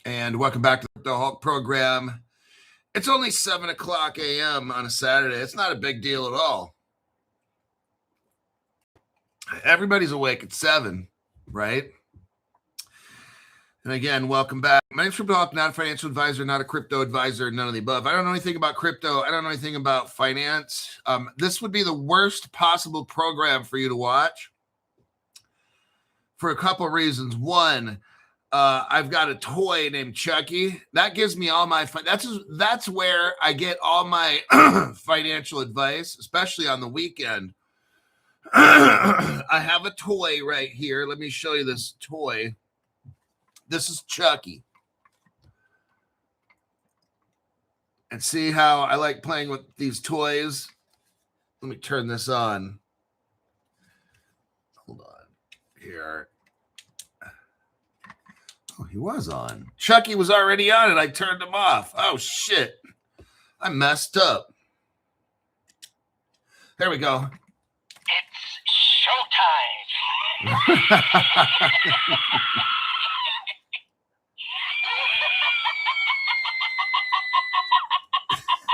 And welcome back to the Hulk program. It's only 7 o'clock a.m. on a Saturday. It's not a big deal at all. Everybody's awake at 7, right? And again, welcome back. My name's Crypto Hulk, not a financial advisor, not a crypto advisor, none of the above. I don't know anything about crypto. I don't know anything about finance. This would be the worst possible program for you to watch for a couple of reasons. One, I've got a toy named Chucky. That gives me all my that's where I get all my financial advice, especially on the weekend. I have a toy right here. Let me show you this toy. This is Chucky. And see how I like playing with these toys? Let me turn this on. Hold on here. Oh, he was on. Chucky was already on and I turned him off. Oh, shit. I messed up. There we go. It's showtime.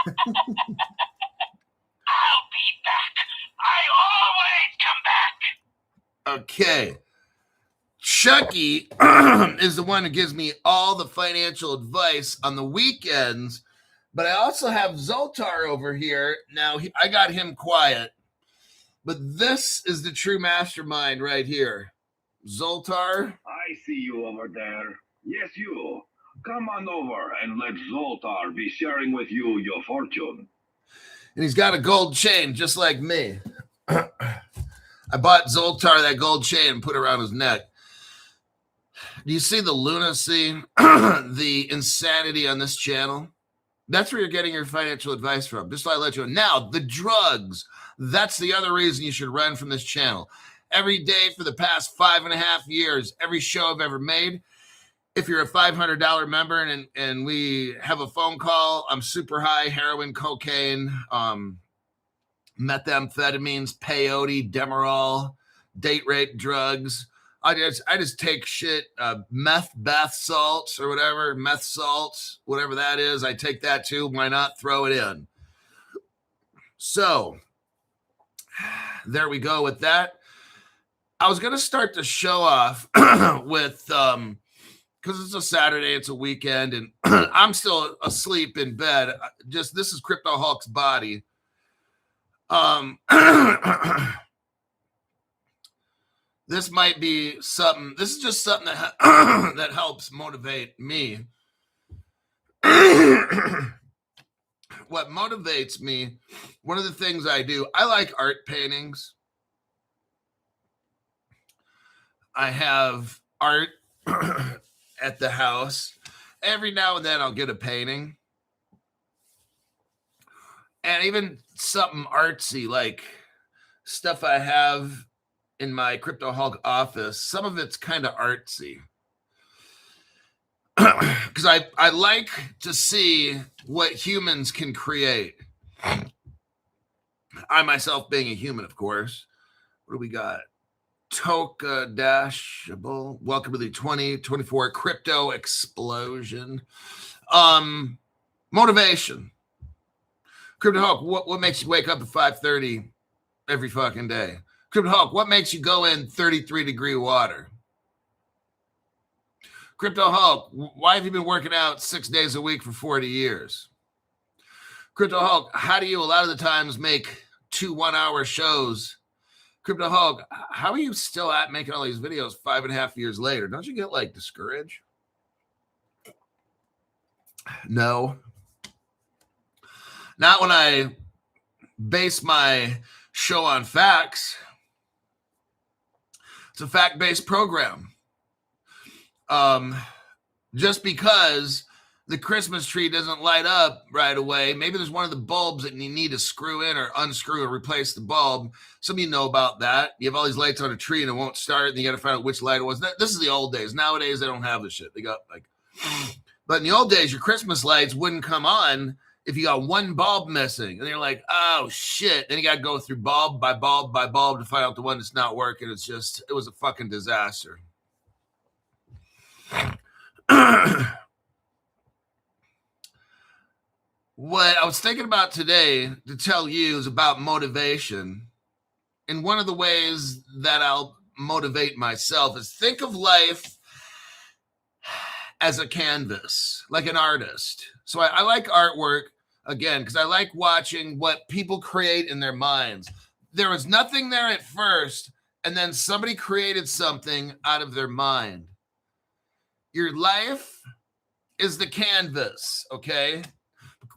I'll be back. I always come back. Okay. Chucky is the one who gives me all the financial advice on the weekends, but I also have Zoltar over here. Now, I got him quiet, but this is the true mastermind right here. Zoltar. I see you over there. Yes, you. Come on over and let Zoltar be sharing with you your fortune. And he's got a gold chain just like me. I bought Zoltar that gold chain and put it around his neck. Do you see the lunacy, the insanity on this channel? That's where you're getting your financial advice from. Just so I let you know. Now, the drugs, that's the other reason you should run from this channel. Every day for the past 5.5 years, every show I've ever made, if you're a $500 member and we have a phone call, I'm super high, heroin, cocaine, methamphetamines, peyote, Demerol, date rape drugs. I just take shit, meth bath salts or whatever, meth salts, whatever that is. I take that too. Why not throw it in? So there we go with that. I was going to start the show off with, because it's a Saturday, it's a weekend, and I'm still asleep in bed. This is Crypto Hulk's body. This might be something. This is just something that that helps motivate me. What motivates me, one of the things I do, I like art paintings. I have art at the house. Every now and then I'll get a painting. And even something artsy, like stuff I have in my Crypto Hulk office, some of it's kind of artsy. Because I like to see what humans can create. I myself being a human, of course. What do we got? Toka Dashable. Welcome to the 2024 Crypto Explosion. Motivation. Crypto Hulk, what makes you wake up at 5:30 every fucking day? Crypto Hulk, what makes you go in 33-degree water? Crypto Hulk, why have you been working out 6 days a week for 40 years? Crypto Hulk, how do you a lot of the times make 2 one-hour shows? Crypto Hulk, how are you still at making all these videos 5.5 years later? Don't you get like discouraged? No. Not when I base my show on facts. It's a fact-based program. Just because the Christmas tree doesn't light up right away, maybe there's one of the bulbs that you need to screw in or unscrew or replace the bulb. Some of you know about that. You have all these lights on a tree and it won't start, and you got to find out which light it was. This is the old days. Nowadays, they don't have this shit. They got like, but in the old days, your Christmas lights wouldn't come on if you got one bulb missing. And you're like, oh shit. Then you got to go through bulb by bulb by bulb to find out the one that's not working. It was a fucking disaster. was thinking about today to tell you is about motivation. And one of the ways that I'll motivate myself is think of life as a canvas, like an artist. So I like artwork, again, because I like watching what people create in their minds. There was nothing there at first, and then somebody created something out of their mind. Your life is the canvas, okay?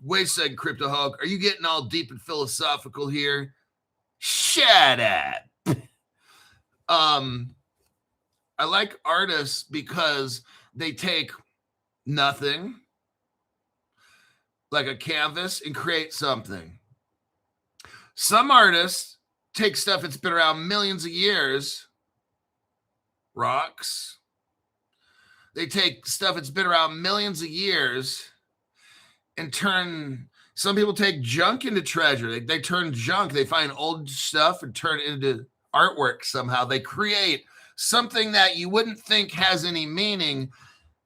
Wait a second, Crypto Hulk. Are you getting all deep and philosophical here? Shut up. I like artists because they take nothing, like a canvas, and create something. Some artists take stuff that's been around millions of years, rocks. They take stuff that's been around millions of years and turn, some people take junk into treasure. They turn junk. They find old stuff and turn it into artwork somehow. They create something that you wouldn't think has any meaning.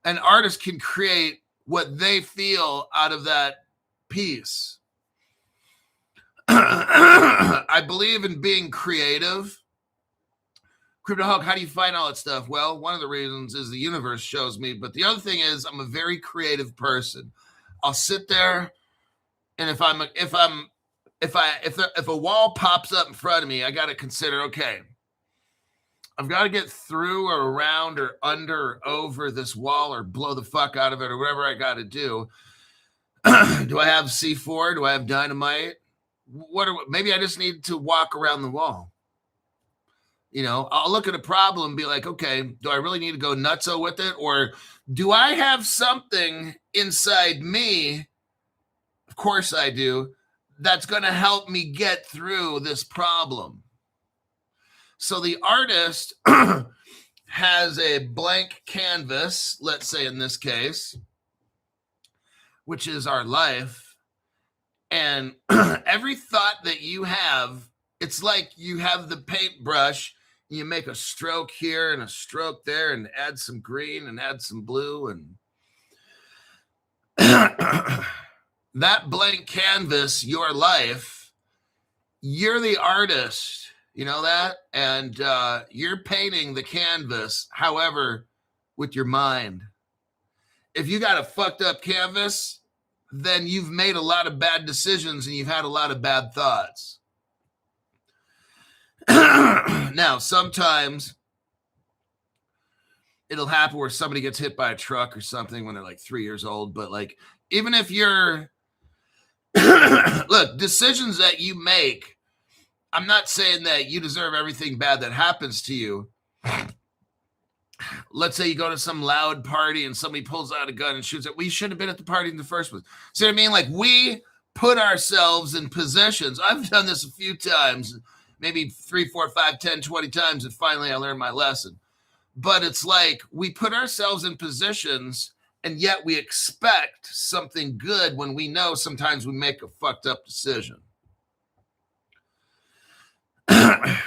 An artist can create what they feel out of that piece. I believe in being creative. Crypto Hulk, how do you find all that stuff? Well, one of the reasons is the universe shows me, but the other thing is I'm a very creative person. I'll sit there, and if a wall pops up in front of me, I got to consider, okay, I've got to get through or around or under or over this wall or blow the fuck out of it or whatever I got to do. Do I have C4? Do I have dynamite? Maybe I just need to walk around the wall. You know, I'll look at a problem and be like, okay, do I really need to go nutso with it? Or do I have something inside me? Of course I do. That's going to help me get through this problem. So the artist has a blank canvas, let's say in this case, which is our life. And every thought that you have, it's like you have the paintbrush, you make a stroke here and a stroke there and add some green and add some blue. And that blank canvas, your life, you're the artist, you know that? And you're painting the canvas, however, with your mind. If you got a fucked up canvas, then you've made a lot of bad decisions and you've had a lot of bad thoughts. Now, sometimes it'll happen where somebody gets hit by a truck or something when they're like 3 years old. But like, even if you're, look, decisions that you make, I'm not saying that you deserve everything bad that happens to you. Let's say you go to some loud party and somebody pulls out a gun and shoots it. We shouldn't have been at the party in the first place. See what I mean? Like, we put ourselves in positions. I've done this a few times, maybe 3, 4, 5, 10, 20 times, and finally I learned my lesson. But it's like we put ourselves in positions, and yet we expect something good when we know sometimes we make a fucked up decision.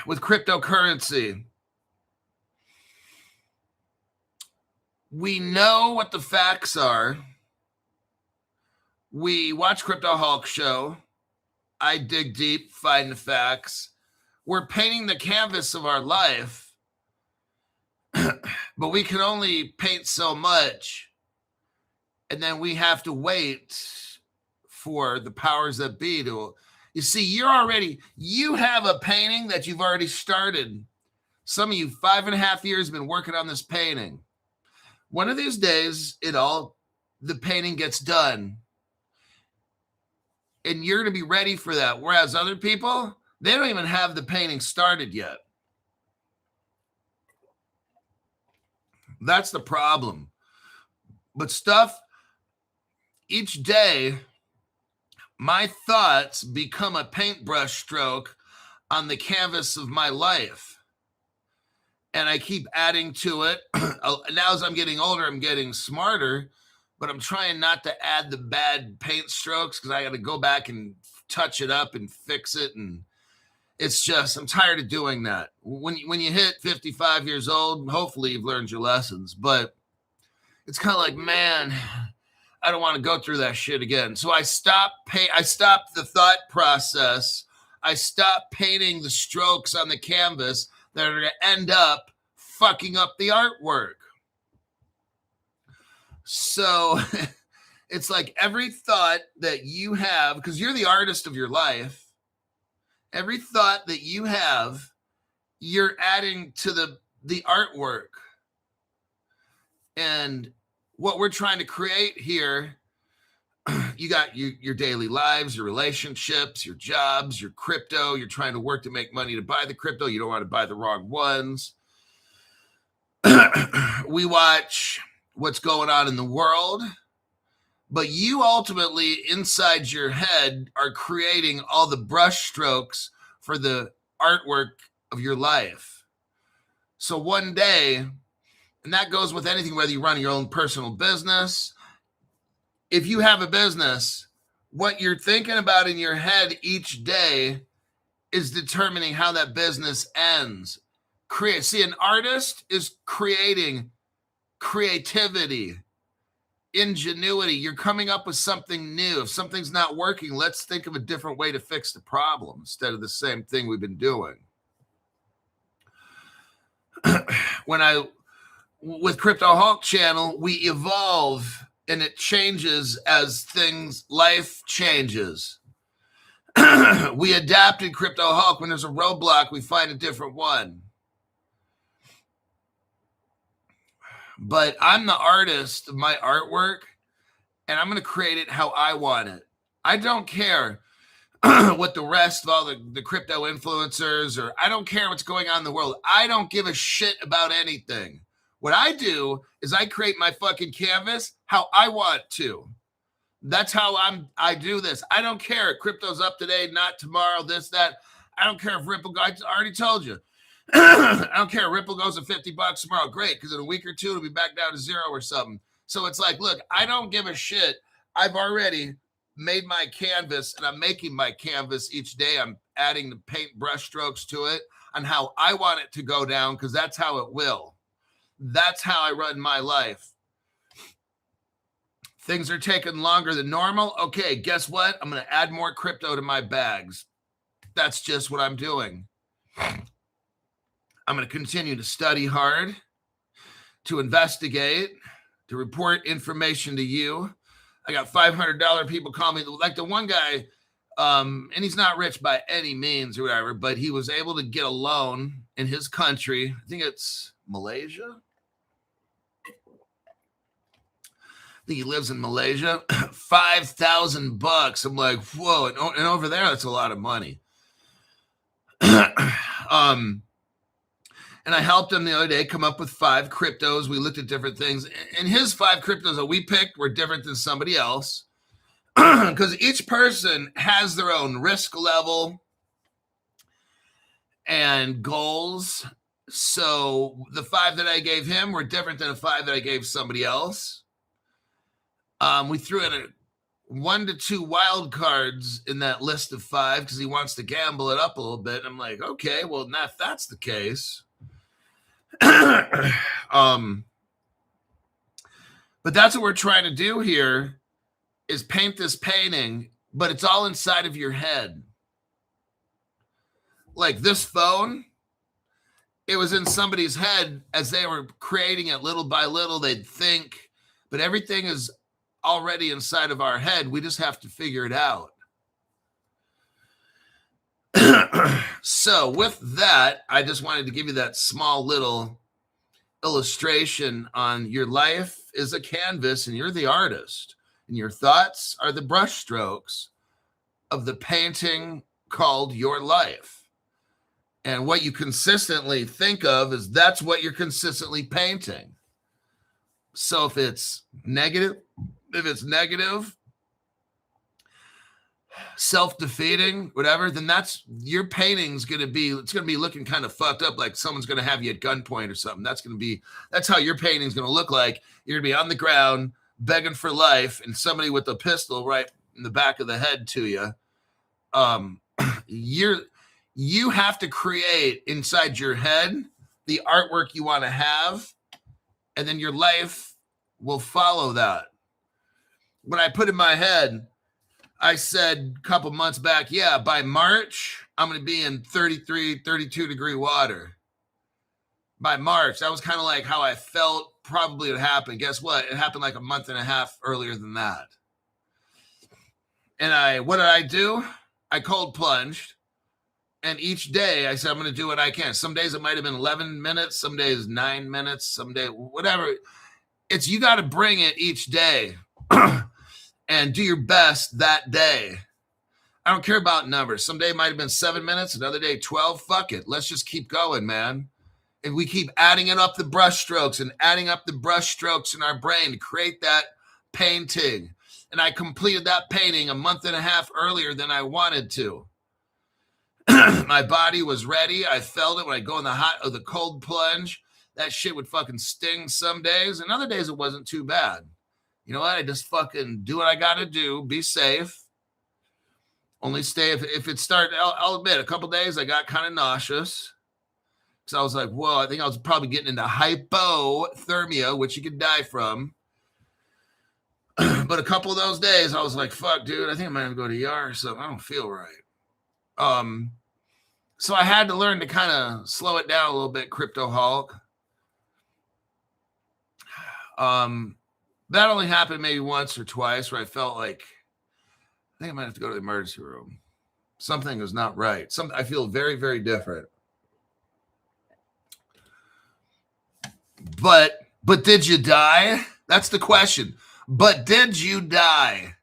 With cryptocurrency, we know what the facts are. We watch Crypto Hulk show. I dig deep, find the facts. We're painting the canvas of our life, but we can only paint so much. And then we have to wait for the powers that be to, you see, you have a painting that you've already started. Some of you, 5.5 years, been working on this painting. One of these days, the painting gets done. And you're going to be ready for that. Whereas other people, they don't even have the painting started yet. That's the problem. But each day, my thoughts become a paintbrush stroke on the canvas of my life. And I keep adding to it. Now as I'm getting older, I'm getting smarter, but I'm trying not to add the bad paint strokes because I got to go back and touch it up and fix it. And it's just, I'm tired of doing that. When you hit 55 years old, hopefully you've learned your lessons, but it's kind of like, man, I don't want to go through that shit again. So I stopped the thought process. I stopped painting the strokes on the canvas that are going to end up fucking up the artwork. So it's like every thought that you have, because you're the artist of your life, every thought that you have, you're adding to the artwork. And what we're trying to create here, you got your daily lives, your relationships, your jobs, your crypto. You're trying to work to make money to buy the crypto. You don't want to buy the wrong ones. We watch what's going on in the world, but you ultimately inside your head are creating all the brush strokes for the artwork of your life. So one day, and that goes with anything, whether you run your own personal business. If you have a business, what you're thinking about in your head each day is determining how that business ends. See, an artist is creating creativity, ingenuity. You're coming up with something new. If something's not working, let's think of a different way to fix the problem instead of the same thing we've been doing. With Crypto Hulk channel, we evolve and it changes as life changes. We adapted Crypto Hulk. When there's a roadblock, we find a different one. But I'm the artist of my artwork, and I'm going to create it how I want it. I don't care what the rest of all the crypto influencers, or I don't care what's going on in the world. I don't give a shit about anything. What I do is I create my fucking canvas how I want to. That's how I do this. I don't care if crypto's up today, not tomorrow, this, that. I don't care if Ripple, I already told you. I don't care if Ripple goes to $50 tomorrow. Great, because in a week or two, it'll be back down to zero or something. So it's like, look, I don't give a shit. I've already made my canvas, and I'm making my canvas each day. I'm adding the paint brush strokes to it on how I want it to go down, because that's how it will. That's how I run my life. Things are taking longer than normal. Okay, guess what? I'm going to add more crypto to my bags. That's just what I'm doing. I'm going to continue to study hard, to investigate, to report information to you. I got $500 people call me, like the one guy, and he's not rich by any means or whatever, but he was able to get a loan in his country. I think it's Malaysia. I think he lives in Malaysia. $5,000. I'm like, whoa. And over there, that's a lot of money. And I helped him the other day come up with 5 cryptos. We looked at different things. And his 5 cryptos that we picked were different than somebody else. Because each person has their own risk level and goals. So the 5 that I gave him were different than the 5 that I gave somebody else. We threw in 1 to 2 wild cards in that list of 5 because he wants to gamble it up a little bit. And I'm like, okay, well, now if that's the case, but that's what we're trying to do here is paint this painting, but it's all inside of your head. Like this phone, it was in somebody's head as they were creating it little by little. They'd think, but everything is already inside of our head. We just have to figure it out. So with that, I just wanted to give you that small little illustration on your life is a canvas and you're the artist and your thoughts are the brush strokes of the painting called your life. And what you consistently think of is that's what you're consistently painting. So if it's negative, self-defeating, whatever, then that's your painting's going to be, it's going to be looking kind of fucked up, like someone's going to have you at gunpoint or something. That's how your painting's going to look like. You're going to be on the ground begging for life and somebody with a pistol right in the back of the head to you. You have to create inside your head the artwork you want to have, and then your life will follow that. when I put in my head, I said a couple months back, yeah, by March, I'm going to be in 33, 32 degree water. By March, that was kind of like how I felt probably it happened. Guess what? It happened like a month and a half earlier than that. And what did I do? I cold plunged. And each day I said, I'm going to do what I can. Some days it might have been 11 minutes, some days 9 minutes, some day, whatever. It's, you got to bring it each day and do your best that day. I don't care about numbers. Some day it might have been 7 minutes, another day 12. Fuck it. Let's just keep going, man. And we keep adding it up the brush strokes and adding up the brush strokes in our brain to create that painting. And I completed that painting a month and a half earlier than I wanted to. My body was ready. I felt it when I go in the hot or the cold plunge. That shit would fucking sting some days, and other days it wasn't too bad. You know what? I just fucking do what I got to do. Be safe. Only stay if it started. I'll admit, a couple days I got kind of nauseous. So I was like, whoa, I think I was probably getting into hypothermia, which you could die from. But a couple of those days, I was like, fuck, dude, I think I might have to go to ER or something. I don't feel right. So I had to learn to kind of slow it down a little bit, Crypto Hulk. That only happened maybe once or twice where I felt like, I think I might have to go to the emergency room. Something is not right. I feel very, very different. But did you die? That's the question. But did you die?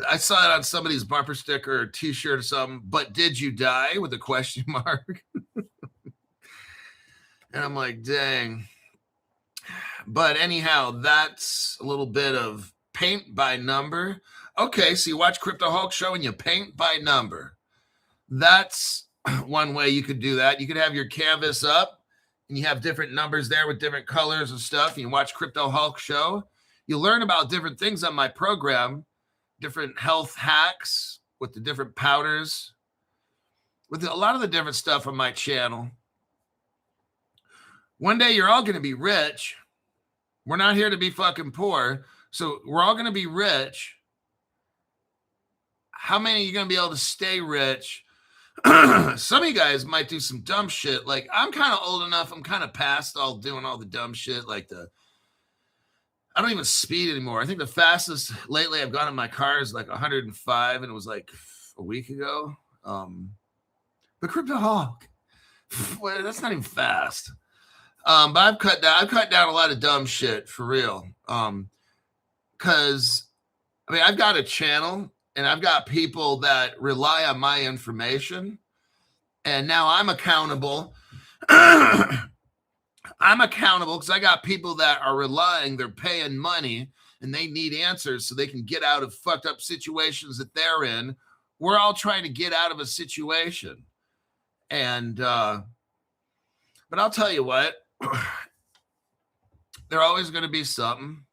I saw it on somebody's bumper sticker or t-shirt or something. But did you die? With a question mark. And I'm like, dang. But anyhow, that's a little bit of paint by number. Okay, so you watch Crypto Hulk showing you paint by number. That's one way you could do that. You could have your canvas up and you have different numbers there with different colors and stuff. And you watch Crypto Hulk show. You learn about different things on my program, different health hacks with the different powders, with a lot of the different stuff on my channel. One day you're all going to be rich. We're not here to be fucking poor. So we're all going to be rich. How many are you going to be able to stay rich? Some of you guys might do some dumb shit. Like, I'm kind of old enough. I'm kind of past all doing all the dumb shit. Like I don't even speed anymore. I think the fastest lately I've gone in my car is like 105, and it was like a week ago. But Crypto Hulk, well, that's not even fast. But I've cut down a lot of dumb shit for real. Because I mean, I've got a channel and I've got people that rely on my information, and now I'm accountable. I'm accountable because I got people that are relying, they're paying money, and they need answers so they can get out of fucked up situations that they're in. We're all trying to get out of a situation. And, but I'll tell you what, there's always going to be something.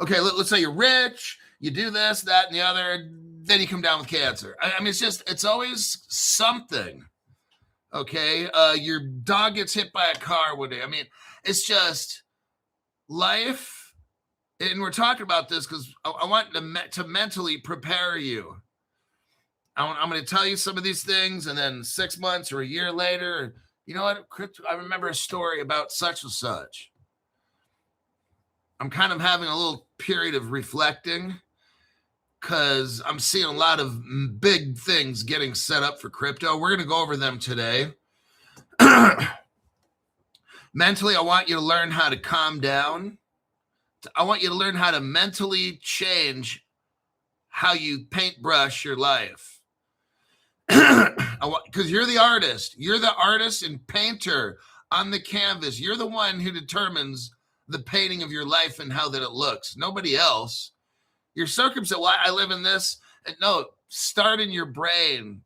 Okay, let's say you're rich, you do this, that, and the other, then you come down with cancer. I mean, it's always something. Okay, your dog gets hit by a car one day. I mean, it's just life. And we're talking about this because I want to mentally prepare you. I'm going to tell you some of these things, and then 6 months or a year later, you know what? I remember a story about such and such. I'm kind of having a little period of reflecting because I'm seeing a lot of big things getting set up for crypto. We're going to go over them today. Mentally, I want you to learn how to calm down. I want you to learn how to mentally change how you paintbrush your life. Because you're the artist. You're the artist and painter on the canvas. You're the one who determines the painting of your life and how that it looks. Nobody else. Your circumstance, why I live in this. No, start in your brain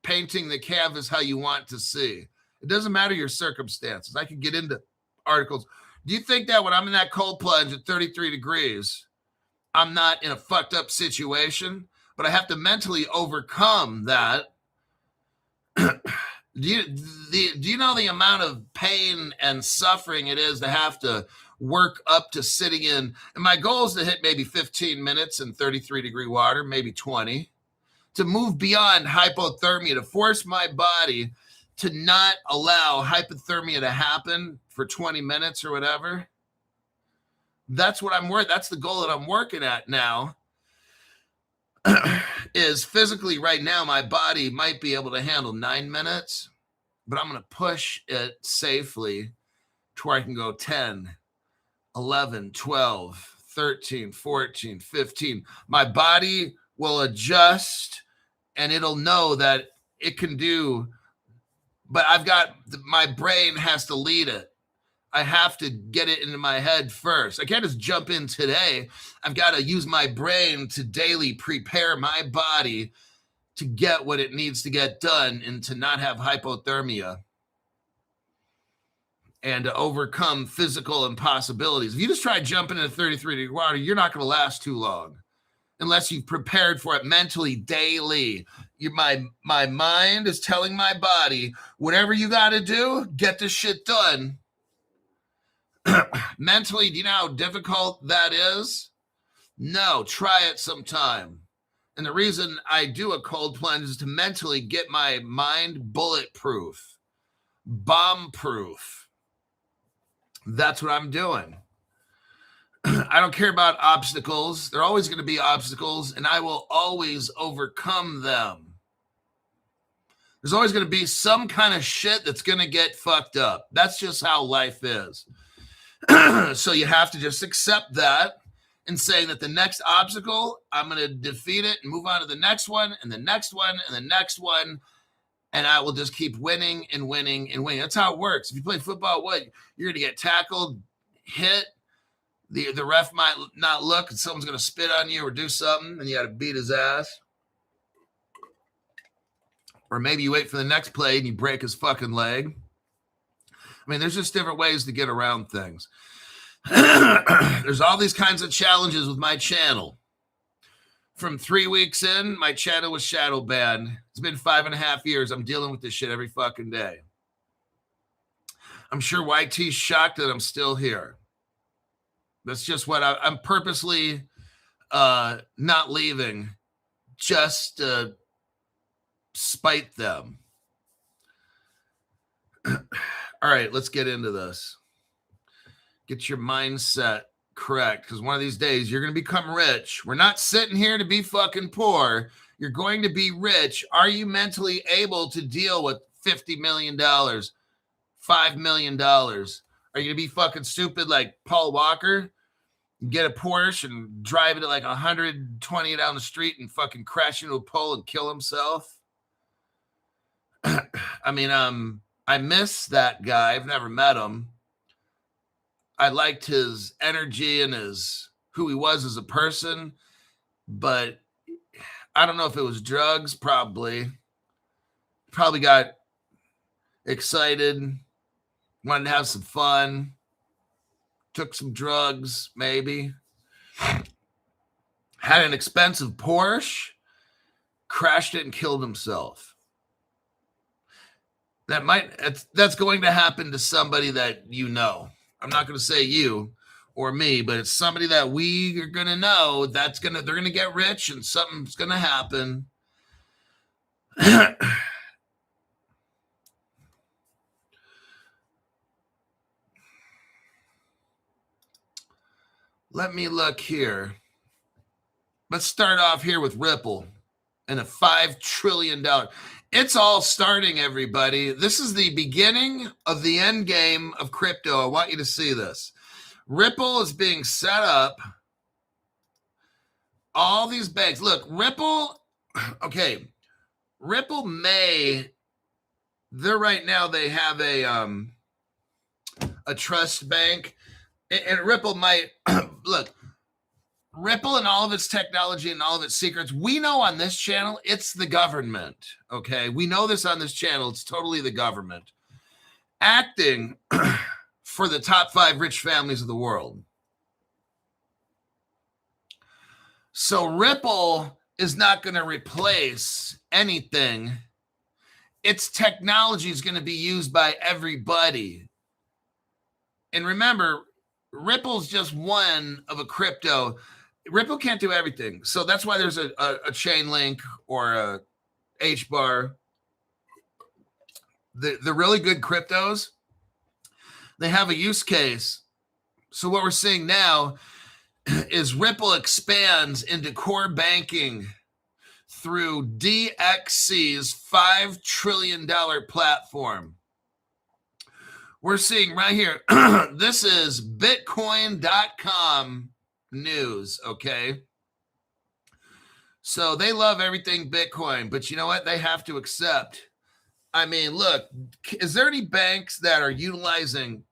painting the canvas how you want to see. It doesn't matter your circumstances. I could get into articles. Do you think that when I'm in that cold plunge at 33 degrees, I'm not in a fucked up situation, but I have to mentally overcome that? Do you know the amount of pain and suffering it is to have to work up to sitting in. And my goal is to hit maybe 15 minutes in 33-degree water, maybe 20, to move beyond hypothermia, to force my body to not allow hypothermia to happen for 20 minutes or whatever. That's what I'm working. That's the goal that I'm working at now. Is physically right now, my body might be able to handle 9 minutes, but I'm going to push it safely to where I can go 10, 11, 12, 13, 14, 15. My body will adjust and it'll know that it can do, but my brain has to lead it. I have to get it into my head first. I can't just jump in today. I've got to use my brain to daily prepare my body to get what it needs to get done and to not have hypothermia and to overcome physical impossibilities. If you just try jumping into 33-degree water, you're not going to last too long unless you've prepared for it mentally daily. My mind is telling my body, whatever you got to do, get this shit done. Mentally, do you know how difficult that is? No, try it sometime. And the reason I do a cold plunge is to mentally get my mind bulletproof, bomb-proof. That's what I'm doing. I don't care about obstacles. There are always going to be obstacles, and I will always overcome them. There's always going to be some kind of shit that's going to get fucked up. That's just how life is. So you have to just accept that and say that the next obstacle, I'm going to defeat it and move on to the next one and the next one and the next one. And I will just keep winning and winning and winning. That's how it works. If you play football, you're going to get tackled, hit. The ref might not look and someone's going to spit on you or do something and you got to beat his ass. Or maybe you wait for the next play and you break his fucking leg. I mean, there's just different ways to get around things. There's all these kinds of challenges with my channel. From 3 weeks in, my channel was shadow banned. It's been 5.5 years. I'm dealing with this shit every fucking day. I'm sure YT's shocked that I'm still here. That's just what I'm purposely not leaving just to spite them. All right, let's get into this. Get your mindset correct, because one of these days you're going to become rich. We're not sitting here to be fucking poor. You're going to be rich. Are you mentally able to deal with $50 million, $5 million? Are you going to be fucking stupid like Paul Walker? Get a Porsche and drive it at like 120 down the street and fucking crash into a pole and kill himself? I mean, I miss that guy. I've never met him. I liked his energy and who he was as a person, but I don't know if it was drugs. Probably got excited, wanted to have some fun, took some drugs, maybe. Had an expensive Porsche, crashed it and killed himself. That's going to happen to somebody that you know. I'm not going to say you or me, but it's somebody that we are going to know they're going to get rich and something's going to happen. Let me look here. Let's start off here with Ripple and a $5 trillion. It's all starting, everybody. This is the beginning of the end game of crypto. I want you to see this. Ripple is being set up. All these banks. Look, Ripple, okay. Ripple right now they have a trust bank. And Ripple might, look, Ripple and all of its technology and all of its secrets, we know on this channel, it's the government, okay? We know this on this channel. It's totally the government acting for the top 5 rich families of the world. So Ripple is not going to replace anything. Its technology is going to be used by everybody. And remember, Ripple's just one of a crypto. Ripple can't do everything. So that's why there's a chain link or a HBAR. The really good cryptos, they have a use case. So what we're seeing now is Ripple expands into core banking through DXC's $5 trillion platform. We're seeing right here, this is Bitcoin.com news, okay? So they love everything Bitcoin, but you know what? They have to accept. I mean, look, is there any banks that are utilizing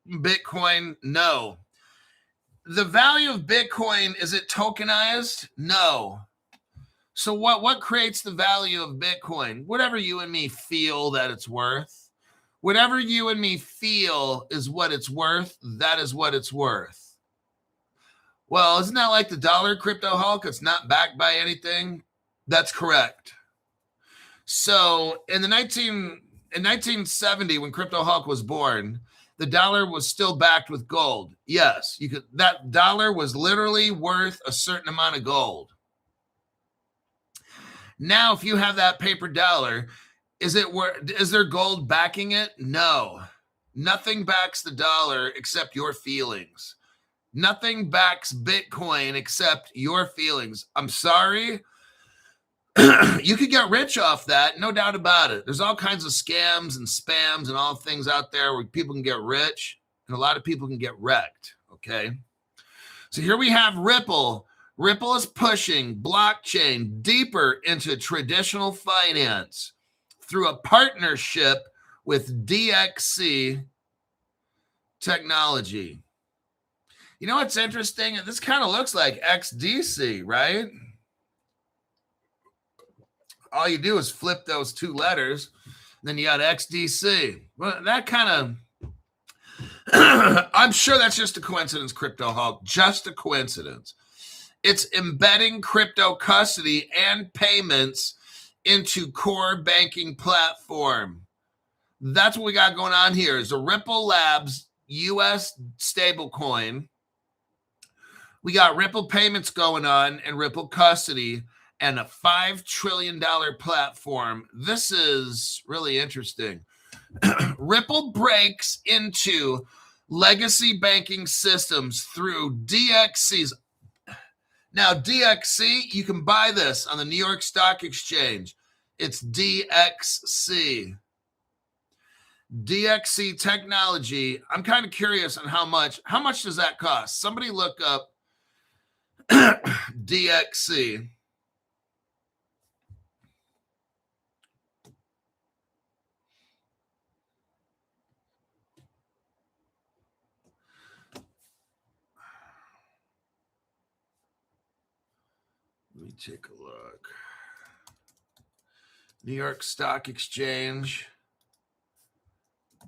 Bitcoin? No. The value of Bitcoin, is it tokenized? No. So what creates the value of Bitcoin? Whatever you and me feel that it's worth. Whatever you and me feel is what it's worth, that is what it's worth. Well, isn't that like the dollar, Crypto Hulk? It's not backed by anything? That's correct. So in 1970, when Crypto Hulk was born, the dollar was still backed with gold. Yes, that dollar was literally worth a certain amount of gold. Now, if you have that paper dollar, is there gold backing it? No. Nothing backs the dollar except your feelings. Nothing backs Bitcoin except your feelings. I'm sorry. You could get rich off that, no doubt about it. There's all kinds of scams and spams and all things out there where people can get rich, and a lot of people can get wrecked, okay? So here we have Ripple. Ripple is pushing blockchain deeper into traditional finance through a partnership with DXC technology. You know what's interesting? This kind of looks like XDC, right? All you do is flip those two letters, then you got XDC. Well, that kind of, I'm sure that's just a coincidence, Crypto Hulk, just a coincidence. It's embedding crypto custody and payments into core banking platform. That's what we got going on here is the Ripple Labs US stablecoin. We got Ripple payments going on and Ripple custody and a $5 trillion platform. This is really interesting. Ripple breaks into legacy banking systems through DXC's. Now, DXC, you can buy this on the New York Stock Exchange. It's DXC. DXC technology. I'm kind of curious on how much. How much does that cost? Somebody look up DXC. Let me take a look. New York Stock Exchange,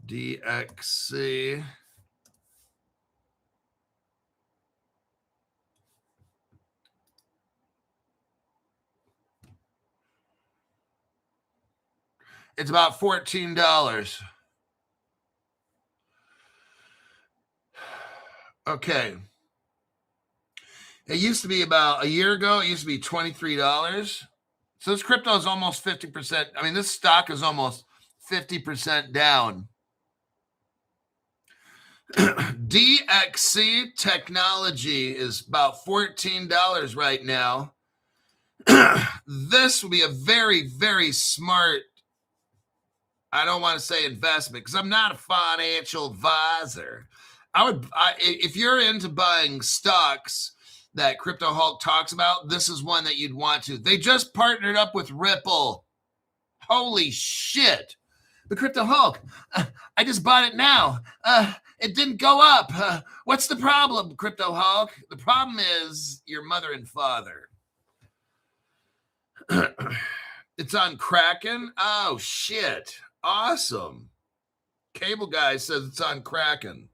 DXC. It's about $14. Okay. It used to be about a year ago, it used to be $23. So this crypto is almost 50%. I mean, this stock is almost 50% down. DXC technology is about $14 right now. This would be a very, very smart, I don't want to say investment because I'm not a financial advisor. If you're into buying stocks that Crypto Hulk talks about, this is one that you'd want to. They just partnered up with Ripple. Holy shit. The Crypto Hulk, I just bought it now. It didn't go up. What's the problem, Crypto Hulk? The problem is your mother and father. It's on Kraken. Oh, shit. Awesome. Cable Guy says it's on Kraken.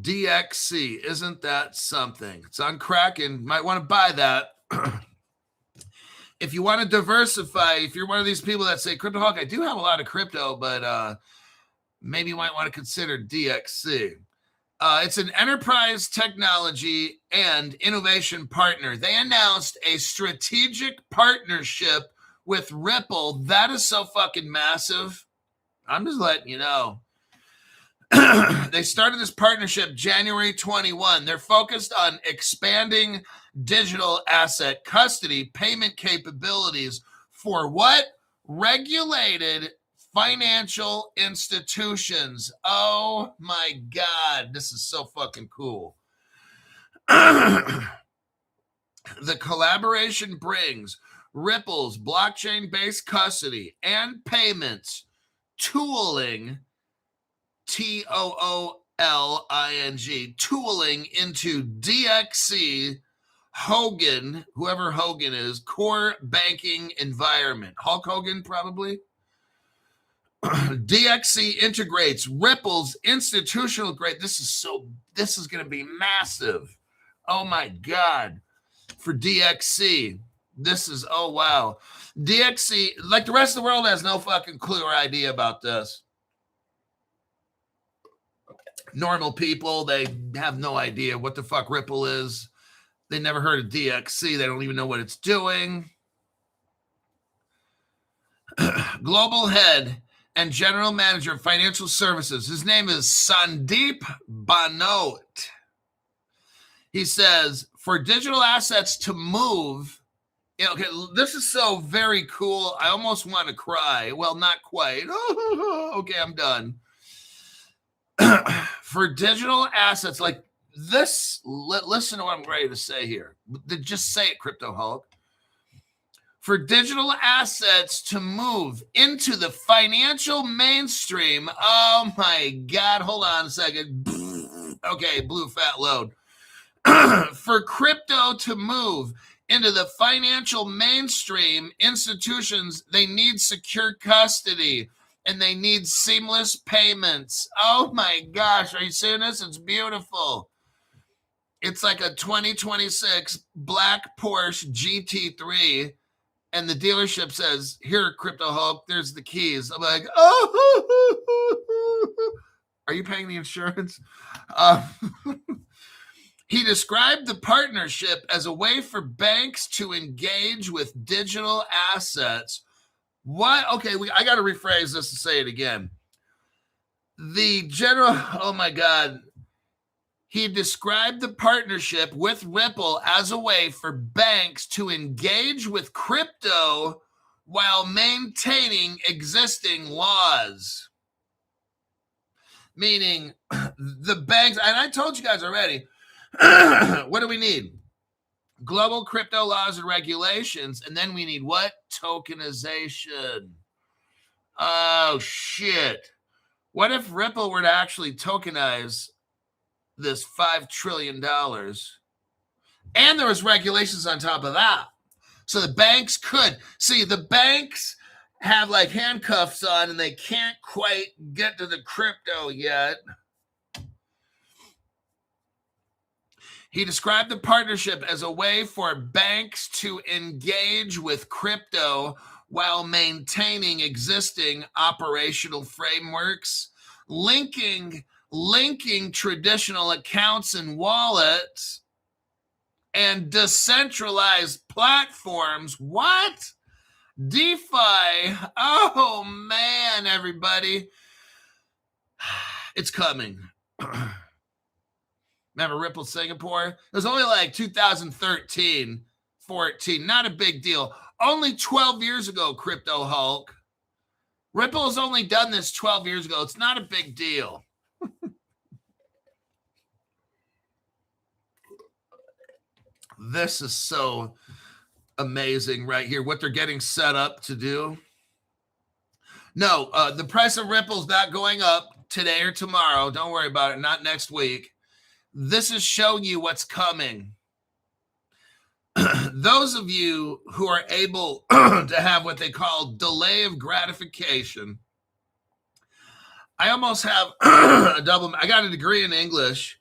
DXC, isn't that something? It's on Kraken. Might want to buy that. if you want to diversify, if you're one of these people that say, Crypto Hawk, I do have a lot of crypto, but maybe you might want to consider DXC. It's an enterprise technology and innovation partner. They announced a strategic partnership with Ripple. That is so fucking massive. I'm just letting you know. They started this partnership January 21. They're focused on expanding digital asset custody payment capabilities for what? Regulated financial institutions. Oh my God, this is so fucking cool. The collaboration brings Ripple's blockchain-based custody and payments tooling, Tooling, tooling into DXC Hogan, whoever Hogan is, core banking environment. Hulk Hogan, probably. DXC integrates Ripple's institutional grade. This is going to be massive. Oh my God. For DXC. This is, oh wow. DXC, like the rest of the world, has no fucking clue or idea about this. Normal people, they have no idea what the fuck Ripple is. They never heard of DXC. They don't even know what it's doing. Global head and general manager of financial services. His name is Sandeep Banot. He says, for digital assets to move, okay, this is so very cool. I almost want to cry. Well, not quite. Okay, I'm done. For digital assets like this, listen to what I'm ready to say here. Just say it, Crypto Hulk. For digital assets to move into the financial mainstream, oh my God, hold on a second. Okay, blue fat load. For crypto to move into the financial mainstream, institutions, they need secure custody. And they need seamless payments. Oh my gosh, are you seeing this? It's beautiful. It's like a 2026 black Porsche GT3. And the dealership says, here, Crypto Hulk, there's the keys. I'm like, oh, are you paying the insurance? He described the partnership as a way for banks to engage with digital assets. What? Okay, I got to rephrase this and say it again. The general, oh my God. He described the partnership with Ripple as a way for banks to engage with crypto while maintaining existing laws. Meaning the banks, and I told you guys already, what do we need? Global crypto laws and regulations, and then we need what? Tokenization. Oh, shit. What if Ripple were to actually tokenize this $5 trillion? And there was regulations on top of that. So the banks could. See, the banks have like handcuffs on, and they can't quite get to the crypto yet. He described the partnership as a way for banks to engage with crypto while maintaining existing operational frameworks, linking traditional accounts and wallets, and decentralized platforms. What? DeFi. Oh, man, everybody. It's coming. Remember Ripple Singapore? It was only like 2013, 14. Not a big deal. Only 12 years ago, Crypto Hulk. Ripple has only done this 12 years ago. It's not a big deal. This is so amazing right here, what they're getting set up to do. No, the price of Ripple's not going up today or tomorrow. Don't worry about it. Not next week. This is showing you what's coming. Those of you who are able to have what they call delay of gratification. I almost have a double. I got a degree in English,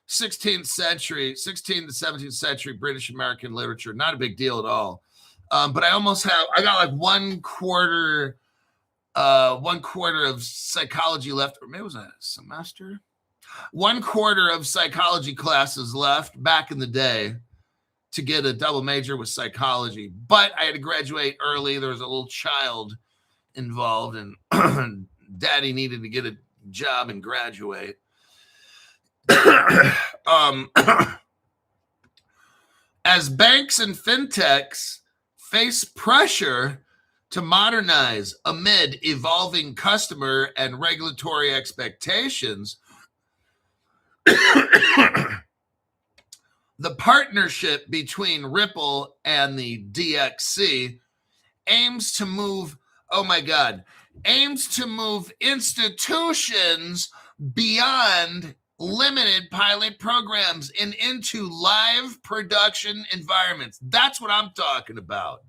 16th to 17th century British American literature. Not a big deal at all. But I got like one quarter of psychology left, or maybe it was a semester. 1/4 of psychology classes left back in the day to get a double major with psychology. But I had to graduate early. There was a little child involved, and daddy needed to get a job and graduate. As banks and fintechs face pressure to modernize amid evolving customer and regulatory expectations, the partnership between Ripple and the DXC aims to move institutions beyond limited pilot programs and into live production environments. That's what I'm talking about.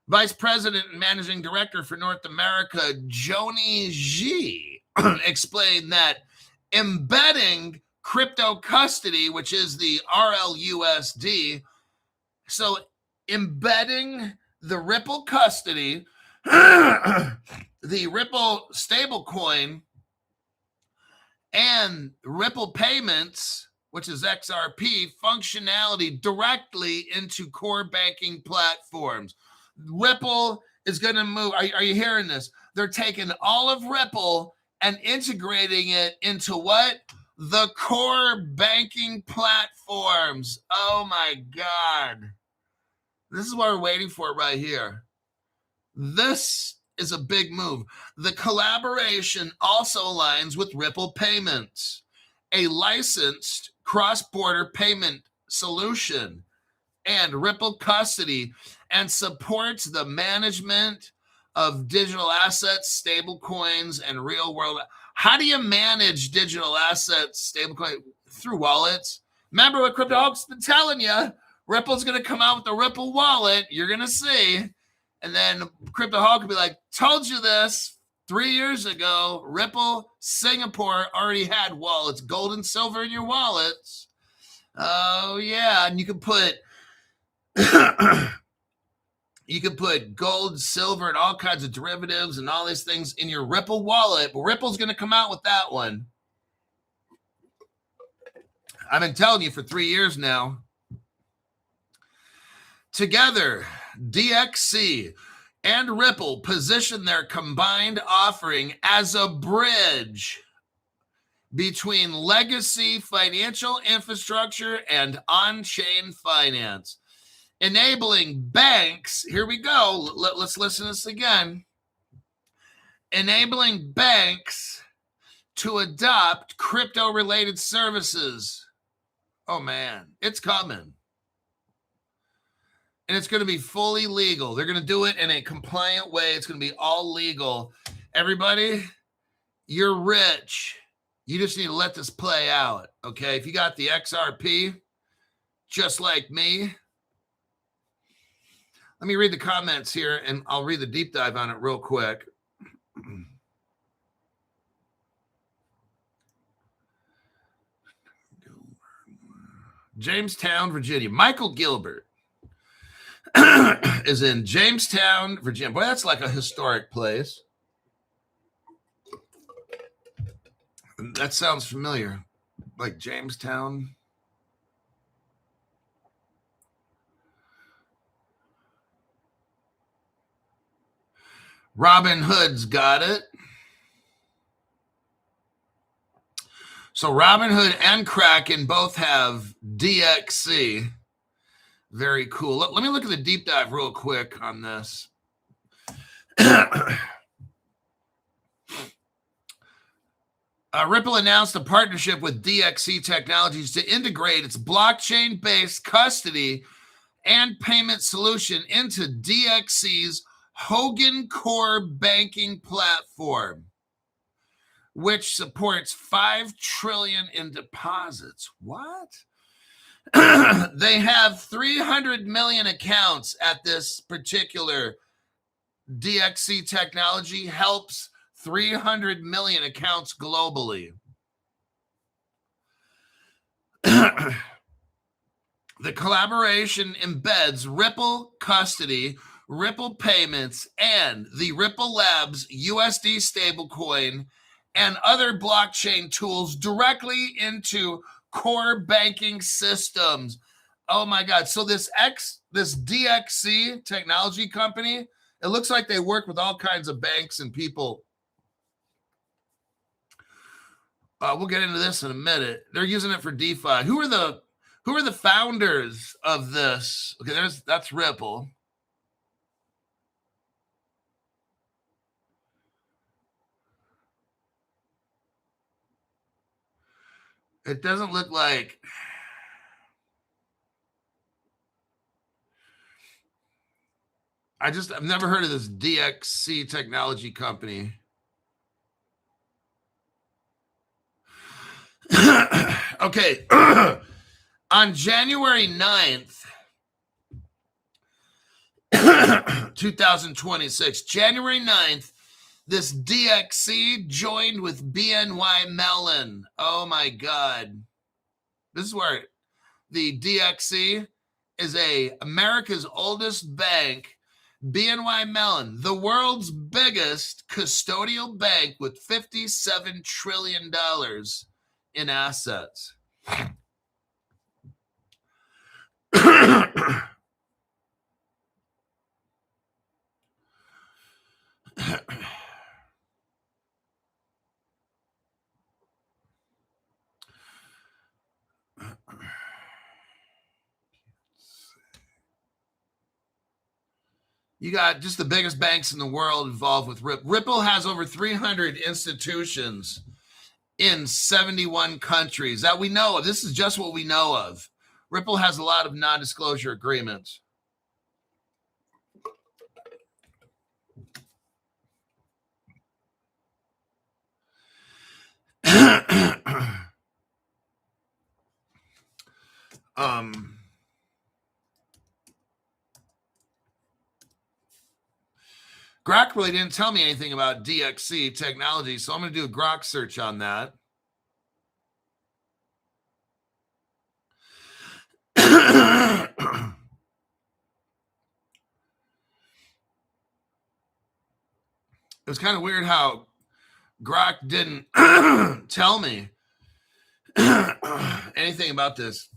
Vice President and Managing Director for North America, Joni G, explained that embedding crypto custody, which is the RLUSD, so embedding the Ripple custody, the Ripple stablecoin, and Ripple payments, which is XRP, functionality directly into core banking platforms. Ripple is going to move. Are you hearing this? They're taking all of Ripple and integrating it into what? The core banking platforms. Oh my God. This is what we're waiting for right here. This is a big move. The collaboration also aligns with Ripple Payments, a licensed cross-border payment solution, and Ripple Custody, and supports the management of digital assets, stablecoins, and real-world. How do you manage digital assets, stablecoin? Through wallets. Remember what CryptoHawk's been telling you. Ripple's going to come out with the Ripple wallet. You're going to see. And then CryptoHawk will be like, told you this 3 years ago. Ripple Singapore already had wallets, gold and silver in your wallets. Oh, yeah. And you can put gold, silver, and all kinds of derivatives and all these things in your Ripple wallet. But Ripple's going to come out with that one. I've been telling you for 3 years now. Together, DXC and Ripple position their combined offering as a bridge between legacy financial infrastructure and on-chain finance, enabling banks, here we go, let's listen to this again, enabling banks to adopt crypto-related services. Oh man, it's coming. And it's going to be fully legal. They're going to do it in a compliant way. It's going to be all legal. Everybody, you're rich. You just need to let this play out, okay? If you got the XRP, just like me, let me read the comments here, and I'll read the deep dive on it real quick. Jamestown, Virginia. Michael Gilbert is in Jamestown, Virginia. Boy, that's like a historic place. That sounds familiar. Like Jamestown. Robin Hood's got it. So Robin Hood and Kraken both have DXC. Very cool. Let me look at the deep dive real quick on this. Ripple announced a partnership with DXC Technologies to integrate its blockchain-based custody and payment solution into DXC's Hogan Core banking platform, which supports $5 trillion in deposits. What? They have 300 million accounts at this particular DXC technology, helps 300 million accounts globally. The collaboration embeds Ripple custody, Ripple payments, and the Ripple Labs USD stablecoin and other blockchain tools directly into core banking systems. Oh my God. So this DXC technology company, it looks like they work with all kinds of banks and people. We'll get into this in a minute. They're using it for DeFi. Who are the founders of this? Okay, that's Ripple. It doesn't look like I've never heard of this DXC technology company. Okay. On January 9th, 2026, January 9th, this DXC joined with BNY Mellon. Oh my God. This is where the DXC is America's oldest bank. BNY Mellon, the world's biggest custodial bank with $57 trillion in assets. You got just the biggest banks in the world involved with Ripple. Ripple has over 300 institutions in 71 countries that we know of. This is just what we know of. Ripple has a lot of non-disclosure agreements. Grok really didn't tell me anything about DXC technology, so I'm going to do a Grok search on that. It was kind of weird how Grok didn't tell me anything about this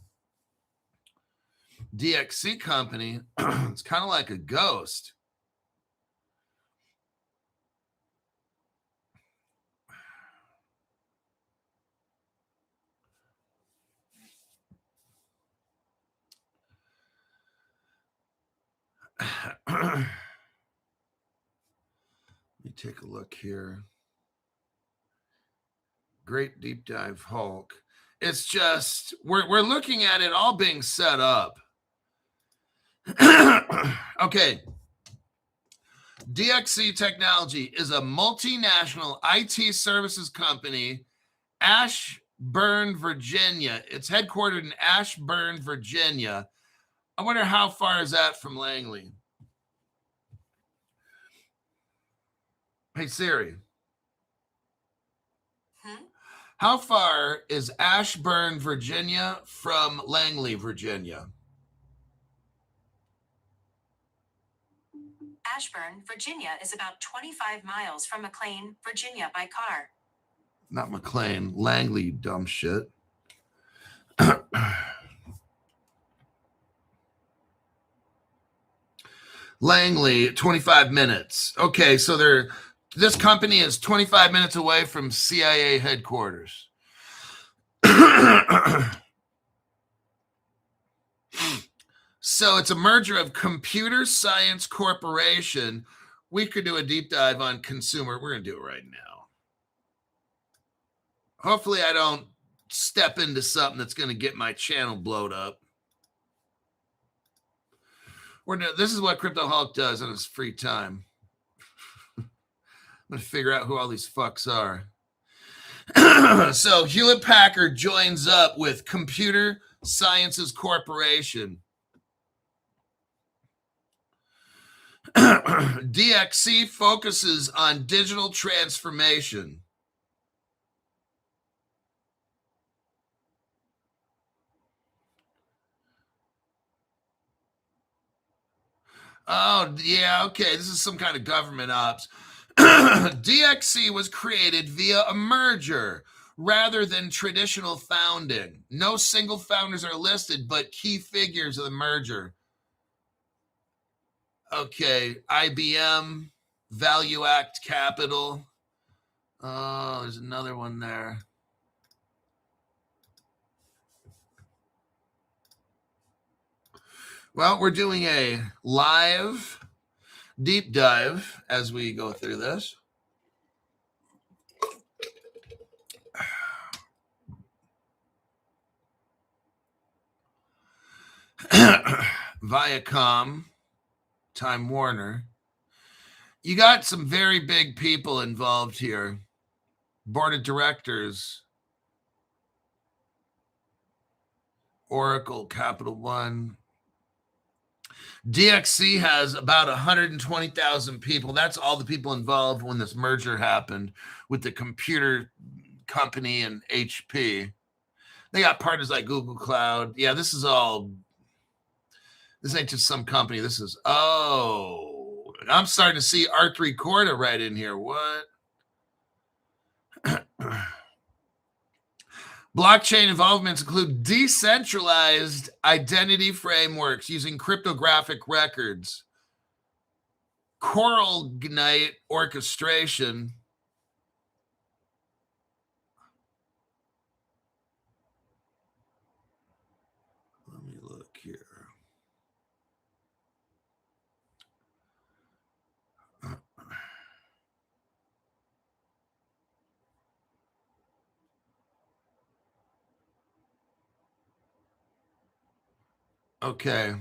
DXC company. It's kind of like a ghost. Let me take a look here. Great deep dive Hulk. It's just we're looking at it all being set up. Okay. DXC Technology is a multinational IT services company, Ashburn, Virginia. It's headquartered in Ashburn, Virginia. I wonder how far is that from Langley? Hey, Siri. How far is Ashburn, Virginia from Langley, Virginia? Ashburn, Virginia is about 25 miles from McLean, Virginia by car. Not McLean, Langley, you dumb shit. Langley, 25 minutes. Okay, so this company is 25 minutes away from CIA headquarters. So it's a merger of Computer Science Corporation. We could do a deep dive on consumer. We're going to do it right now. Hopefully I don't step into something that's going to get my channel blowed up. This is what Crypto Hulk does in his free time. I'm going to figure out who all these fucks are. So Hewlett Packard joins up with Computer Sciences Corporation. DXC focuses on digital transformation. Oh, yeah, okay. This is some kind of government ops. DXC was created via a merger rather than traditional founding. No single founders are listed, but key figures of the merger. Okay, IBM, Value Act Capital. Oh, there's another one there. Well, we're doing a live deep dive as we go through this. Viacom, Time Warner. You got some very big people involved here. Board of directors, Oracle, Capital One. DXC has about 120,000 people. That's all the people involved when this merger happened with the computer company and HP. They got partners like Google Cloud. Yeah, this is all. This ain't just some company. This is, oh, I'm starting to see R3 Corda right in here. What? Blockchain involvements include decentralized identity frameworks using cryptographic records, Coral-Ignite orchestration, let me look here. Okay.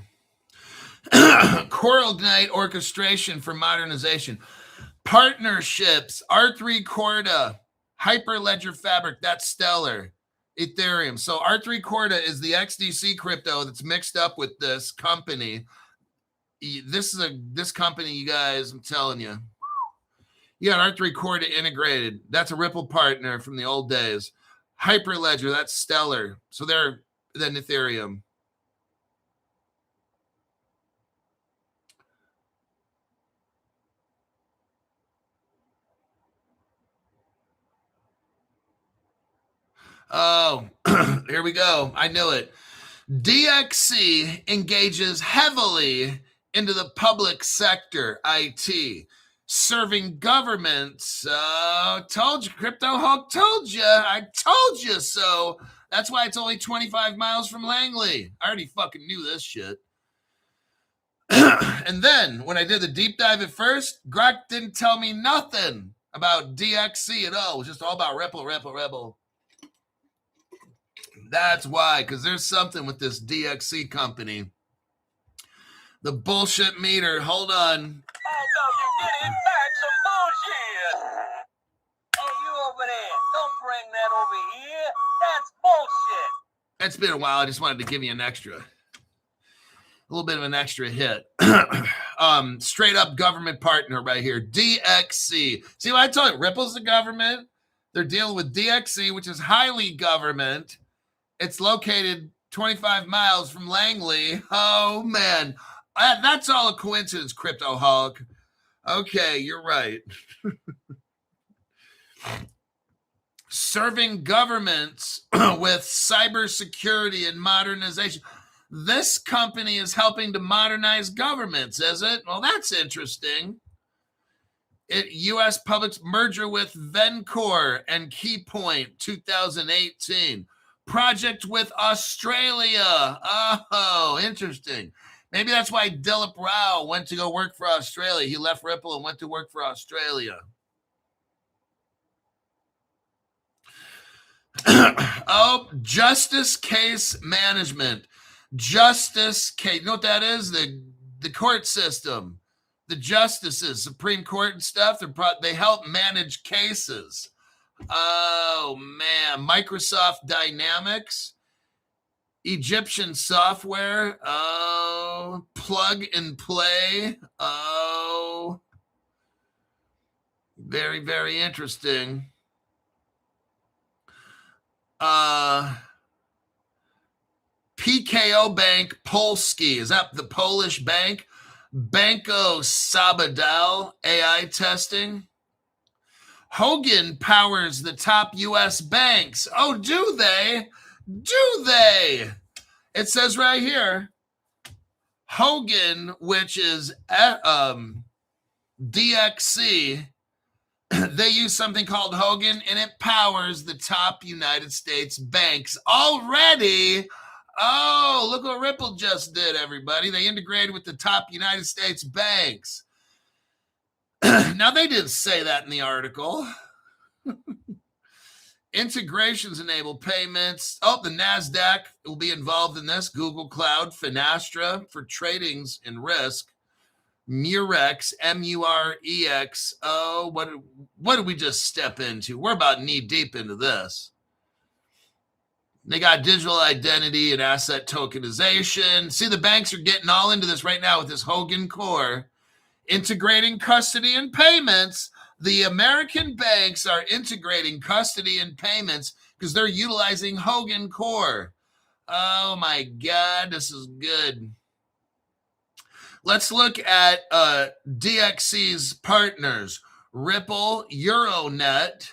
Coral-Ignite orchestration for modernization. Partnerships, R3 Corda, Hyperledger Fabric, that's stellar. Ethereum. So R3 Corda is the XDC crypto that's mixed up with this company. This company, you guys, I'm telling you. You got R3 Corda integrated. That's a Ripple partner from the old days. Hyperledger, that's stellar. So they're then Ethereum. Oh, here we go. I knew it. DXC engages heavily into the public sector, IT, serving governments. Told you, Crypto Hulk told you. I told you so. That's why it's only 25 miles from Langley. I already fucking knew this shit. And then when I did the deep dive at first, Grok didn't tell me nothing about DXC at all. It was just all about Ripple. That's why, because there's something with this DXC company. The bullshit meter. Hold on. ALGO, you're getting back some bullshit. Hey, you over there, don't bring that over here. That's bullshit. It's been a while. I just wanted to give you a little bit of an extra hit. Straight up government partner right here. DXC. See what I told you? Ripple's the government. They're dealing with DXC, which is highly government. It's located 25 miles from Langley. Oh, man. That's all a coincidence, Crypto Hulk. Okay, you're right. Serving governments with cybersecurity and modernization. This company is helping to modernize governments, is it? Well, that's interesting. U.S. Public's merger with Vencor and Keypoint 2018. Project with Australia. Oh, interesting. Maybe that's why Dilip Rao went to go work for Australia. He left Ripple and went to work for Australia. Oh, justice case management. Justice case. You know what that is? The court system. The justices, Supreme Court and stuff, they help manage cases. Oh, man. Microsoft Dynamics, Egyptian software, oh, plug and play, oh, very, very interesting. PKO Bank, Polski, is that the Polish bank? Banco Sabadell AI testing. Hogan powers the top U.S. banks. Oh, do they? Do they? It says right here, Hogan, which is at, DXC, they use something called Hogan, and it powers the top United States banks already. Oh, look what Ripple just did, everybody. They integrated with the top United States banks. Now, they didn't say that in the article. Integrations enable payments. Oh, the NASDAQ will be involved in this. Google Cloud, Finastra for tradings and risk. Murex, Murex. Oh, what did we just step into? We're about knee deep into this. They got digital identity and asset tokenization. See, the banks are getting all into this right now with this Hogan Core. Integrating custody and payments. The American banks are integrating custody and payments because they're utilizing Hogan Core. Oh my God, this is good. Let's look at DXC's partners. Ripple, Euronet.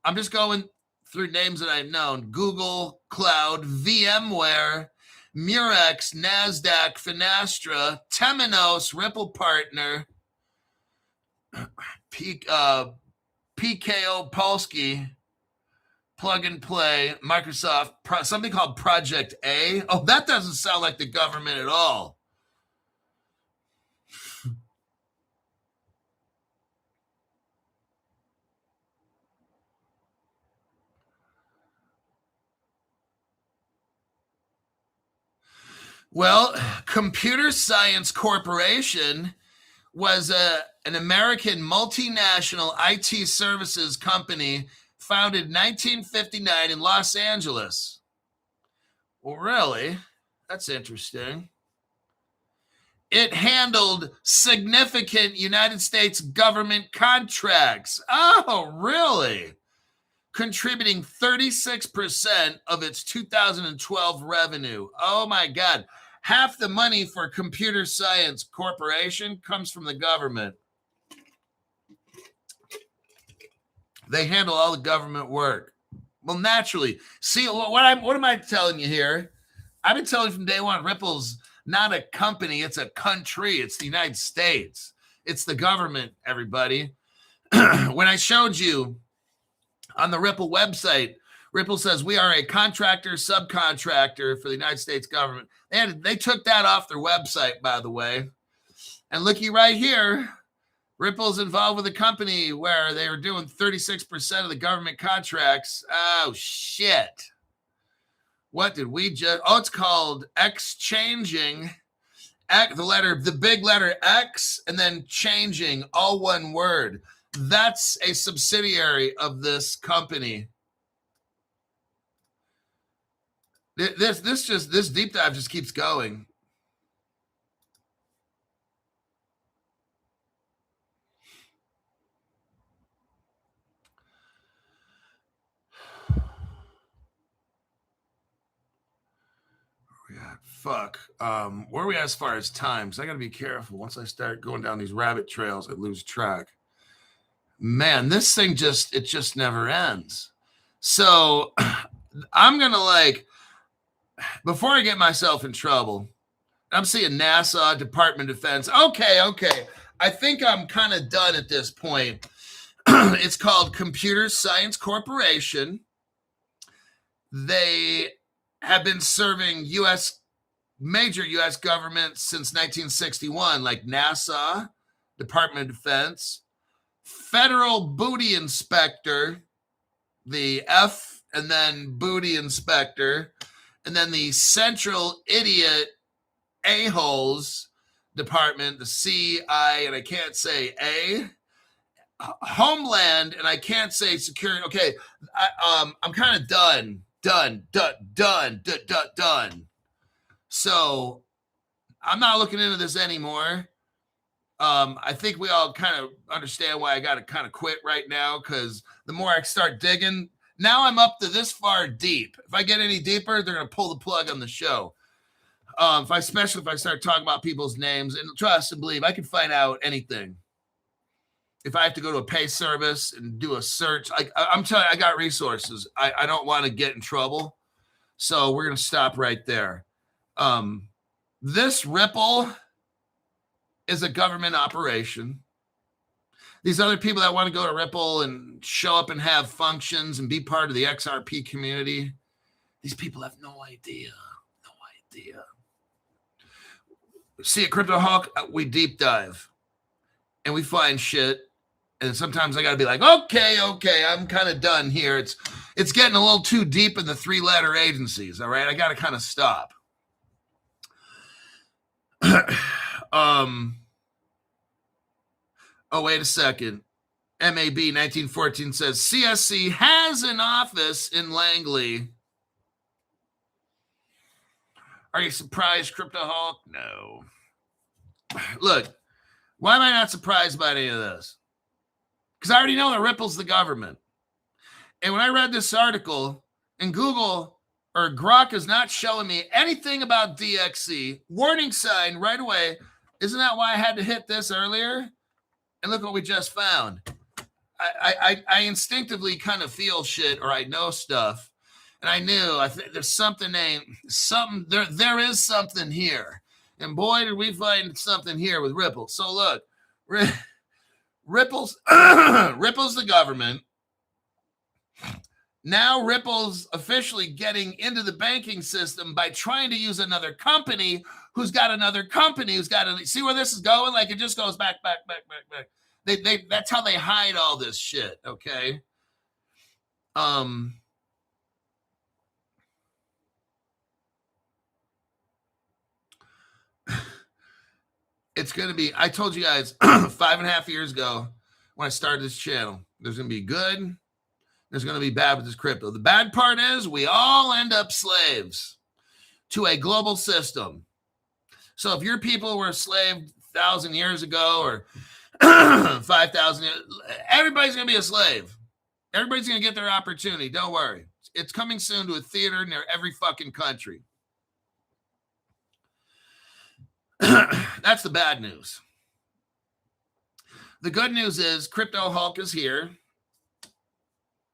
I'm just going through names that I've known. Google Cloud, VMware, Murex, NASDAQ, Finastra, Temenos, Ripple Partner, PKO Polsky, Plug and Play, Microsoft, something called Project A. Oh, that doesn't sound like the government at all. Well, Computer Science Corporation was an American multinational IT services company founded in 1959 in Los Angeles. Well, really? That's interesting. It handled significant United States government contracts. Oh, really? Contributing 36% of its 2012 revenue. Oh, my God. Half the money for Computer Science Corporation comes from the government. They handle all the government work. Well, naturally. See, what am I telling you here? I've been telling you from day one, Ripple's not a company. It's a country. It's the United States. It's the government, everybody. When I showed you on the Ripple website, Ripple says we are a contractor, subcontractor for the United States government. And they took that off their website, by the way. And looky right here, Ripple's involved with a company where they were doing 36% of the government contracts. Oh, shit. What did we just... Oh, it's called exchanging. The big letter X, and then changing, all one word. That's a subsidiary of this company. This deep dive just keeps going. Fuck. Where are we as far as times? I got to be careful. Once I start going down these rabbit trails, I lose track. Man, this thing just never ends. So I'm going to before I get myself in trouble, I'm seeing NASA, Department of Defense. Okay. I think I'm kind of done at this point. It's called Computer Science Corporation. They have been serving major U.S. governments since 1961, like NASA, Department of Defense, Federal Booty Inspector, the F, and then Booty Inspector, and then the Central Idiot A-Holes Department, the C-I, and I can't say A, Homeland, and I can't say Security. Okay, I'm kind of done. So I'm not looking into this anymore. I think we all kind of understand why I got to kind of quit right now, because the more I start digging, now I'm up to this far deep. If I get any deeper, they're going to pull the plug on the show. Especially if I start talking about people's names, and trust and believe, I can find out anything. If I have to go to a pay service and do a search, I'm telling you, I got resources. I don't want to get in trouble. So we're going to stop right there. This Ripple is a government operation. These other people that want to go to Ripple and show up and have functions and be part of the XRP community, these people have no idea. No idea. See, at Crypto Hawk, we deep dive and we find shit. And sometimes I got to be like, okay, I'm kind of done here. It's getting a little too deep in the 3-letter agencies. All right, I got to kind of stop. Oh, wait a second. MAB 1914 says CSC has an office in Langley. Are you surprised, Crypto Hawk? No. Look, why am I not surprised by any of this? Because I already know that Ripple's the government. And when I read this article, and Google or Grok is not showing me anything about DXC, warning sign right away. Isn't that why I had to hit this earlier? And look what we just found. I instinctively kind of feel shit, or I know stuff. And I knew, I think there's something, there is something here. And boy, did we find something here with Ripple. So look, Ripple's the government. Now Ripple's officially getting into the banking system by trying to use another company who's got another company who's got to see where this is going. Like it just goes back. That's how they hide all this shit. Okay. It's going to be, I told you guys 5.5 years ago when I started this channel, there's going to be good. There's going to be bad with this crypto. The bad part is we all end up slaves to a global system. So if your people were enslaved 1,000 years ago or 5,000 years, everybody's going to be a slave. Everybody's going to get their opportunity. Don't worry. It's coming soon to a theater near every fucking country. That's the bad news. The good news is Crypto Hulk is here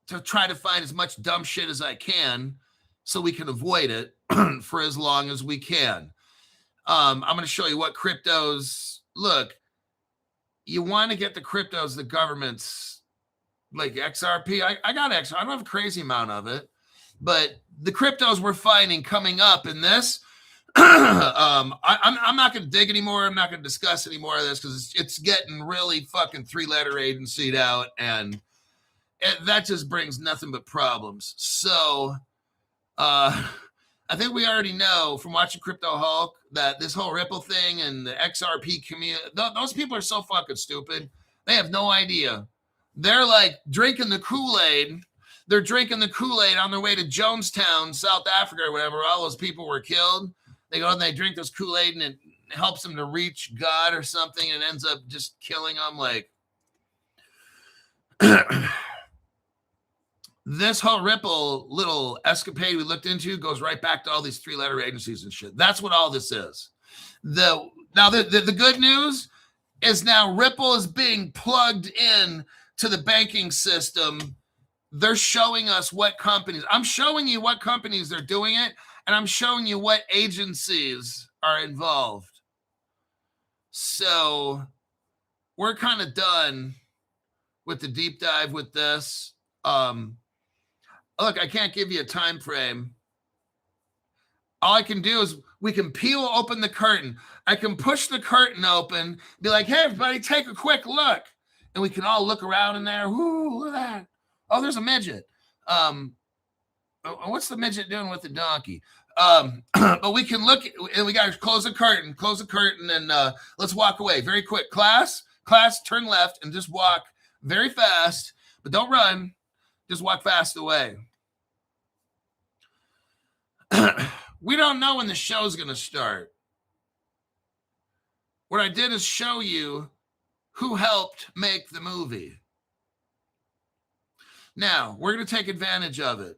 to try to find as much dumb shit as I can so we can avoid it for as long as we can. I'm going to show you what cryptos, look, you want to get the cryptos, the government's like XRP. I got XRP. I don't have a crazy amount of it, but the cryptos we're finding coming up in this, I'm not going to dig anymore. I'm not going to discuss any more of this because it's getting really fucking 3-letter agency'd out, and that just brings nothing but problems. So I think we already know from watching Crypto Hulk that this whole Ripple thing and the XRP community, those people are so fucking stupid. They have no idea. They're like drinking the Kool-Aid. They're drinking the Kool-Aid on their way to Jonestown, South Africa, or whatever. All those people were killed. They go and they drink this Kool-Aid and it helps them to reach God or something, and ends up just killing them. Like this whole Ripple little escapade we looked into goes right back to all these 3-letter agencies and shit. That's what all this is. The good news is now Ripple is being plugged in to the banking system. They're showing us what companies. I'm showing you what companies they're doing it, and I'm showing you what agencies are involved. So we're kind of done with the deep dive with this. Look, I can't give you a time frame. All I can do is we can peel open the curtain. I can push the curtain open, be like, hey, everybody, take a quick look. And we can all look around in there. Ooh, look at that. Oh, there's a midget. What's the midget doing with the donkey? But we can look, and we got to close the curtain, and let's walk away. Very quick. Class, turn left and just walk very fast, but don't run. Just walk fast away. We don't know when the show's going to start. What I did is show you who helped make the movie. Now, we're going to take advantage of it.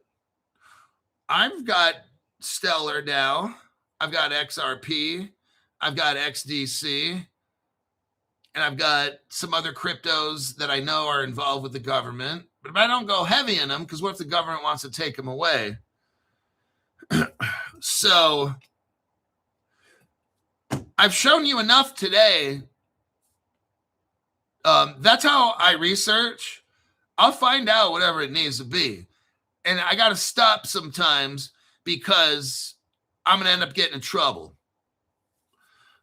I've got Stellar now. I've got XRP, I've got XDC, and I've got some other cryptos that I know are involved with the government. But if I don't go heavy in them, because what if the government wants to take them away? So I've shown you enough today. That's how I research. I'll find out whatever it needs to be. And I got to stop sometimes because I'm going to end up getting in trouble.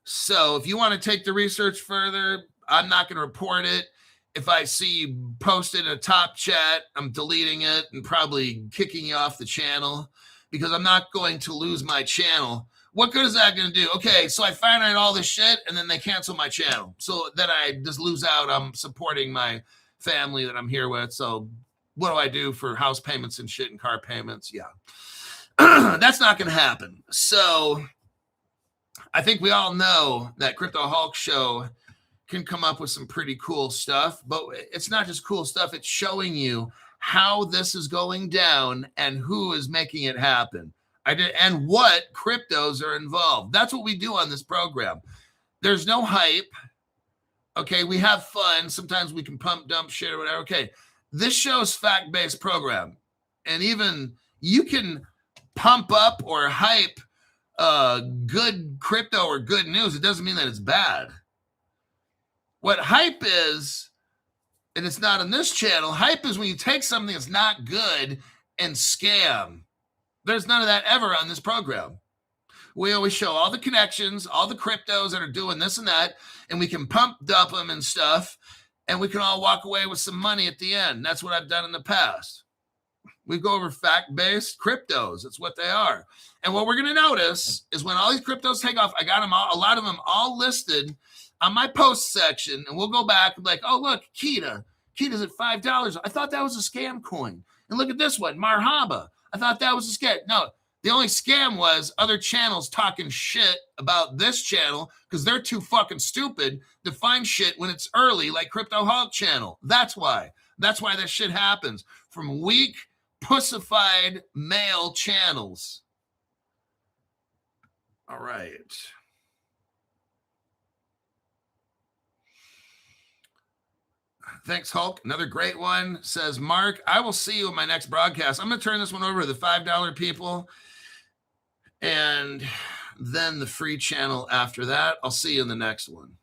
So if you want to take the research further, I'm not going to report it. If I see you post it in a top chat, I'm deleting it and probably kicking you off the channel because I'm not going to lose my channel. What good is that going to do? Okay, so I find out all this shit and then they cancel my channel. So then I just lose out. I'm supporting my family that I'm here with. So what do I do for house payments and shit and car payments? Yeah. That's not going to happen. So I think we all know that Crypto Hulk Show can come up with some pretty cool stuff, but it's not just cool stuff. It's showing you how this is going down and who is making it happen. And what cryptos are involved. That's what we do on this program. There's no hype. Okay, we have fun. Sometimes we can pump, dump shit or whatever. Okay, this show's fact-based program. And even you can pump up or hype good crypto or good news. It doesn't mean that it's bad. What hype is, and it's not on this channel, hype is when you take something that's not good and scam. There's none of that ever on this program. We always show all the connections, all the cryptos that are doing this and that, and we can pump dump them and stuff, and we can all walk away with some money at the end. That's what I've done in the past. We go over fact-based cryptos. That's what they are. And what we're going to notice is when all these cryptos take off, I got them all, a lot of them all listed on my post section, and we'll go back and be like, oh, look, Kita's at $5. I thought that was a scam coin. And look at this one, Marhaba. I thought that was a scam. No, the only scam was other channels talking shit about this channel because they're too fucking stupid to find shit when it's early, like Crypto Hulk channel. That's why. That's why that shit happens. From weak, pussified male channels. All right. Thanks, Hulk. Another great one. Says, Mark, I will see you in my next broadcast. I'm going to turn this one over to the $5 people. And then the free channel after that. I'll see you in the next one.